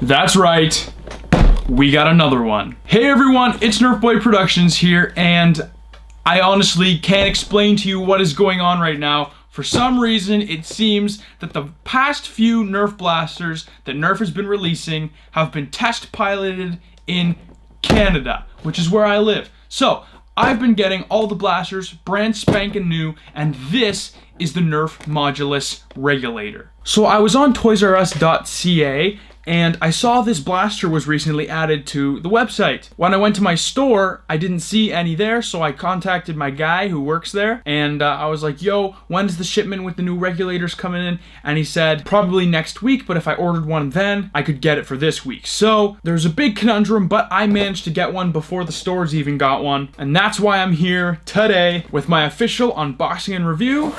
That's right, we got another one. Hey everyone, it's NerfBoyProductions here, and I honestly can't explain to you what is going on right now. For some reason, it seems that the past few Nerf blasters that Nerf has been releasing have been test piloted in Canada, which is where I live. So, I've been getting all the blasters brand spanking new, and this is the Nerf Modulus Regulator. So I was on toysrus.ca and I saw this blaster was recently added to the website. When I went to my store, I didn't see any there, so I contacted my guy who works there, and I was like, yo, when's the shipment with the new regulators coming in? And he said, probably next week, but if I ordered one then, I could get it for this week. So there's a big conundrum, but I managed to get one before the stores even got one, and that's why I'm here today with my official unboxing and review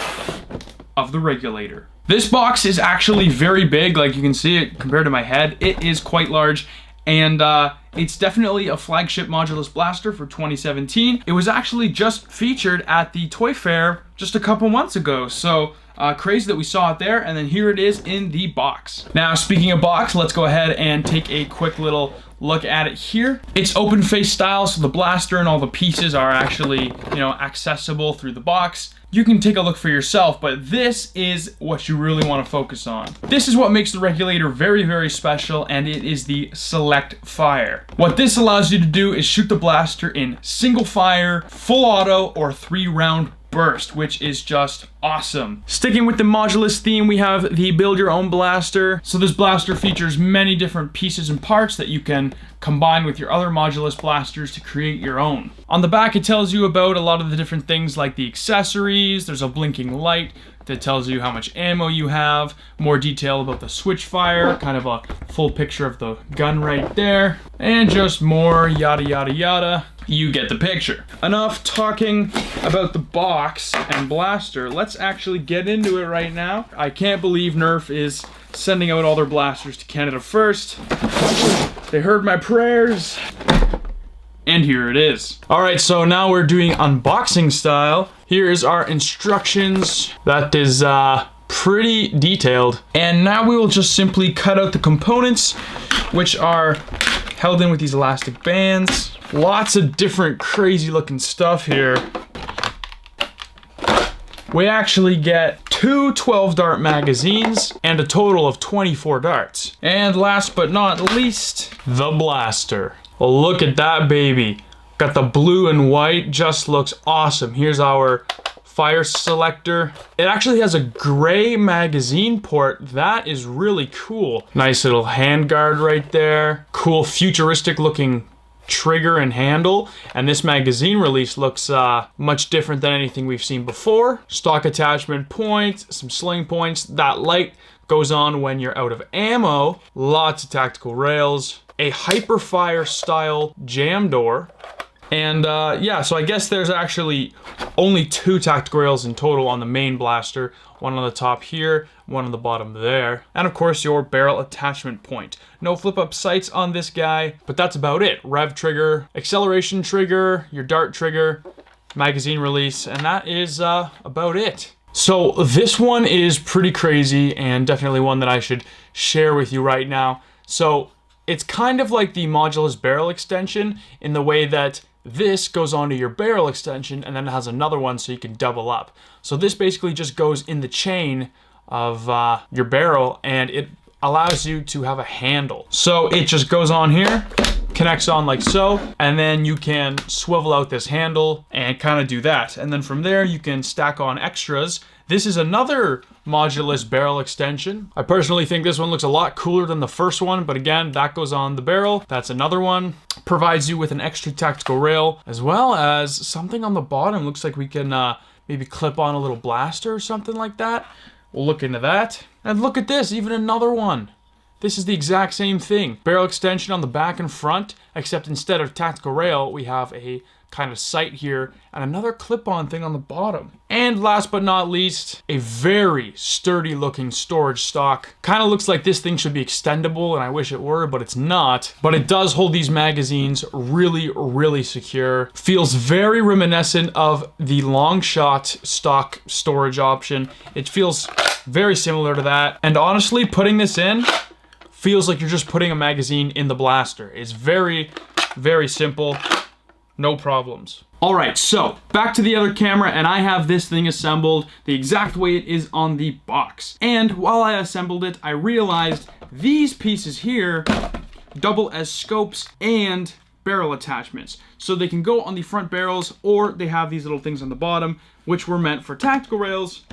of the regulator. This box is actually very big, like you can see it compared to my head. It is quite large, and it's definitely a flagship Modulus blaster for 2017. It was actually just featured at the Toy Fair just a couple months ago, so crazy that we saw it there, and then here it is in the box. Now, speaking of box, let's go ahead and take a quick little look at it here. It's open face style, so the blaster and all the pieces are actually, accessible through the box. You can take a look for yourself, but this is what you really want to focus on. This is what makes the regulator very, very special, and it is the select fire. What this allows you to do is shoot the blaster in single fire, full auto, or 3-round burst, which is just awesome. Sticking with the Modulus theme, we have the build your own blaster. So this blaster features many different pieces and parts that you can combine with your other Modulus blasters to create your own. On the back, it tells you about a lot of the different things like the accessories. There's a blinking light that tells you how much ammo you have, more detail about the switch fire, kind of a full picture of the gun right there, and just more yada yada yada. You get the picture. Enough talking about the box and blaster. Let's actually get into it right now. I can't believe Nerf is sending out all their blasters to Canada first. They heard my prayers. And here it is. Alright, so now we're doing unboxing style. Here is our instructions. That is pretty detailed. And now we will just simply cut out the components, which are held in with these elastic bands. Lots of different crazy looking stuff here. We actually get two 12-dart magazines and a total of 24 darts. And last but not least, the blaster. Well, look at that baby. Got the blue and white, just looks awesome. Here's our fire selector. It actually has a gray magazine port. That is really cool. Nice little handguard right there. Cool futuristic looking trigger and handle, and this magazine release looks much different than anything we've seen before. Stock attachment point, some sling points. That light goes on when you're out of ammo. Lots of tactical rails, a hyperfire style jam door, and yeah, so I guess there's actually only 2 tactical rails in total on the main blaster. One on the top here, one on the bottom there. And of course your barrel attachment point. No flip up sights on this guy, but that's about it. Rev trigger, acceleration trigger, your dart trigger, magazine release, and that is about it. So this one is pretty crazy and definitely one that I should share with you right now. So it's kind of like the Modulus barrel extension in the way that this goes onto your barrel extension and then it has another one so you can double up. So this basically just goes in the chain of your barrel, and it allows you to have a handle. So it just goes on here, connects on like so, and then you can swivel out this handle and kind of do that. And then from there you can stack on extras. This is another Modulus barrel extension. I personally think this one looks a lot cooler than the first one, but again, that goes on the barrel. That's another one. Provides you with an extra tactical rail, as well as something on the bottom. Looks like we can maybe clip on a little blaster or something like that. We'll look into that. And look at this, even another one. This is the exact same thing. Barrel extension on the back and front, except instead of tactical rail, we have a kind of sight here and another clip-on thing on the bottom. And last but not least, a very sturdy looking storage stock. Kind of looks like this thing should be extendable, and I wish it were, but it's not. But it does hold these magazines really, really secure. Feels very reminiscent of the long shot stock storage option. It feels very similar to that. And honestly, putting this in feels like you're just putting a magazine in the blaster. It's very, very simple. No problems. Alright, so back to the other camera, and I have this thing assembled the exact way it is on the box. And while I assembled it, I realized these pieces here double as scopes and barrel attachments. So they can go on the front barrels, or they have these little things on the bottom, which were meant for tactical rails,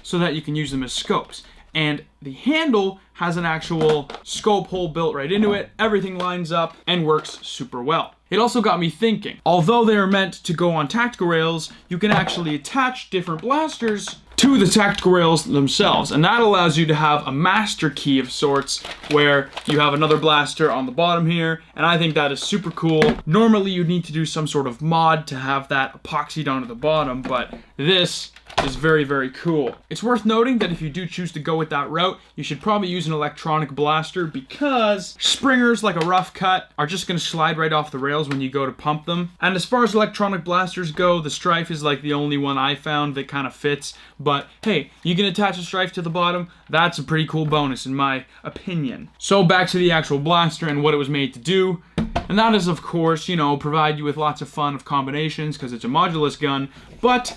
so that you can use them as scopes. And the handle has an actual scope hole built right into it. Everything lines up and works super well. It also got me thinking, although they are meant to go on tactical rails, you can actually attach different blasters to the tactical rails themselves. And that allows you to have a master key of sorts, where you have another blaster on the bottom here. And I think that is super cool. Normally you'd need to do some sort of mod to have that epoxied onto the bottom, but this is very, very cool. It's worth noting that if you do choose to go with that route, you should probably use an electronic blaster, because springers like a rough cut are just going to slide right off the rails when you go to pump them. And as far as electronic blasters go, the Strife is like the only one I found that kind of fits. But hey, you can attach a Strife to the bottom. That's a pretty cool bonus in my opinion. So back to the actual blaster and what it was made to do. And that is, of course, you know, provide you with lots of fun of combinations, because it's a modulus gun. But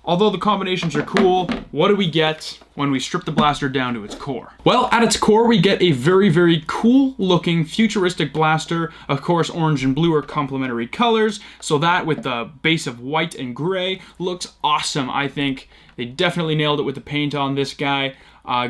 although the combinations are cool, what do we get when we strip the blaster down to its core? Well, at its core, we get a very, very cool looking futuristic blaster. Of course, orange and blue are complementary colors, so that with the base of white and gray looks awesome. I think they definitely nailed it with the paint on this guy.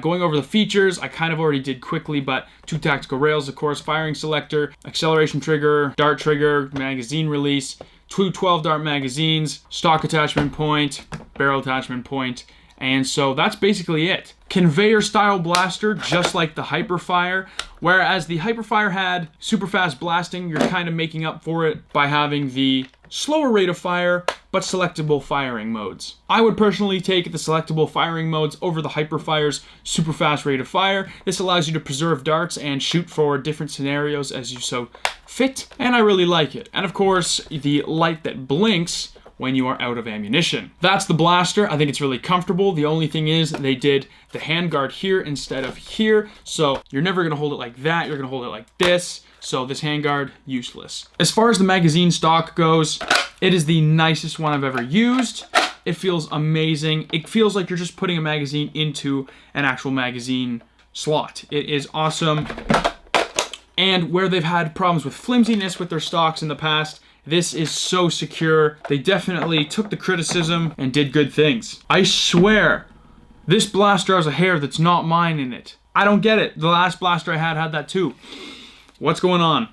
Going over the features, I kind of already did quickly, but 2 tactical rails, of course, firing selector, acceleration trigger, dart trigger, magazine release, 2 12-dart magazines, stock attachment point, barrel attachment point, and so that's basically it. Conveyor style blaster, just like the Hyperfire, whereas the Hyperfire had super fast blasting, you're kind of making up for it by having the slower rate of fire, but selectable firing modes. I would personally take the selectable firing modes over the Hyperfire's super fast rate of fire. This allows you to preserve darts and shoot for different scenarios as you so fit, and I really like it. And of course, the light that blinks when you are out of ammunition. That's the blaster. I think it's really comfortable. The only thing is they did the handguard here instead of here, so you're never gonna hold it like that. You're gonna hold it like this. So this handguard, useless. As far as the magazine stock goes, it is the nicest one I've ever used. It feels amazing. It feels like you're just putting a magazine into an actual magazine slot. It is awesome. And where they've had problems with flimsiness with their stocks in the past, this is so secure. They definitely took the criticism and did good things. I swear, this blaster has a hair that's not mine in it. I don't get it. The last blaster I had that too. What's going on?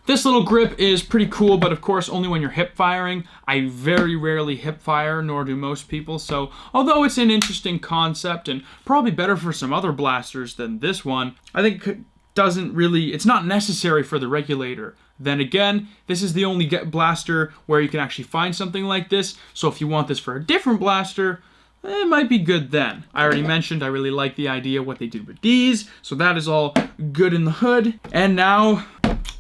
This little grip is pretty cool, but of course only when you're hip firing. I very rarely hip fire, nor do most people, so although it's an interesting concept and probably better for some other blasters than this one, I think it's not necessary for the regulator. Then again, this is the only blaster where you can actually find something like this, so if you want this for a different blaster, it might be good then. I already mentioned I really like the idea of what they did with these, so that is all good in the hood. And now,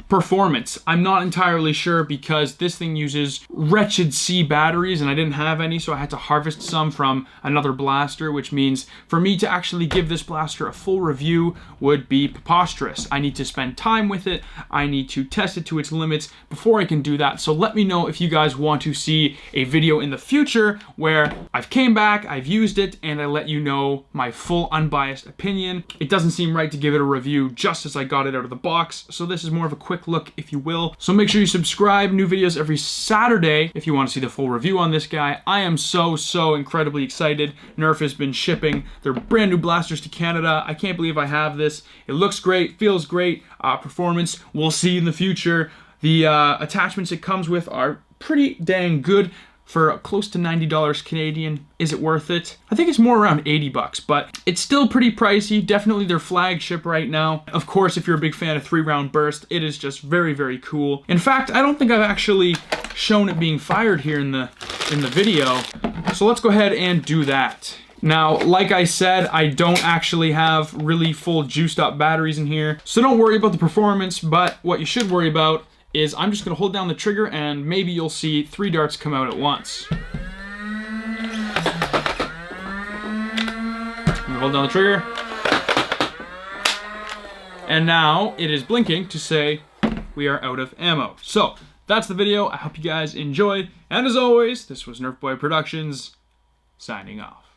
performance. I'm not entirely sure because this thing uses wretched C batteries and I didn't have any, so I had to harvest some from another blaster, which means for me to actually give this blaster a full review would be preposterous. I need to spend time with it. I need to test it to its limits before I can do that. So let me know if you guys want to see a video in the future where I've came back, I've used it, and I let you know my full unbiased opinion. It doesn't seem right to give it a review just as I got it out of the box, so this is more of a quick look, if you will. So make sure you subscribe. New videos every Saturday if you want to see the full review on this guy. I am so incredibly excited. Nerf has been shipping their brand new blasters to Canada. I can't believe I have this. It looks great, feels great. Performance, we'll see in the future. The attachments it comes with are pretty dang good. For close to $90 Canadian. Is it worth it? I think it's more around 80 bucks, but it's still pretty pricey. Definitely their flagship right now. Of course, if you're a big fan of 3-round burst, it is just very cool. In fact, I don't think I've actually shown it being fired here in the video. So let's go ahead and do that. Now, like I said, I don't actually have really full juiced up batteries in here, so don't worry about the performance, but what you should worry about is I'm just gonna hold down the trigger and maybe you'll see 3 darts come out at once. Hold down the trigger. and now it is blinking to say we are out of ammo. So that's the video. I hope you guys enjoyed, and as always, this was NerfBoy Productions signing off.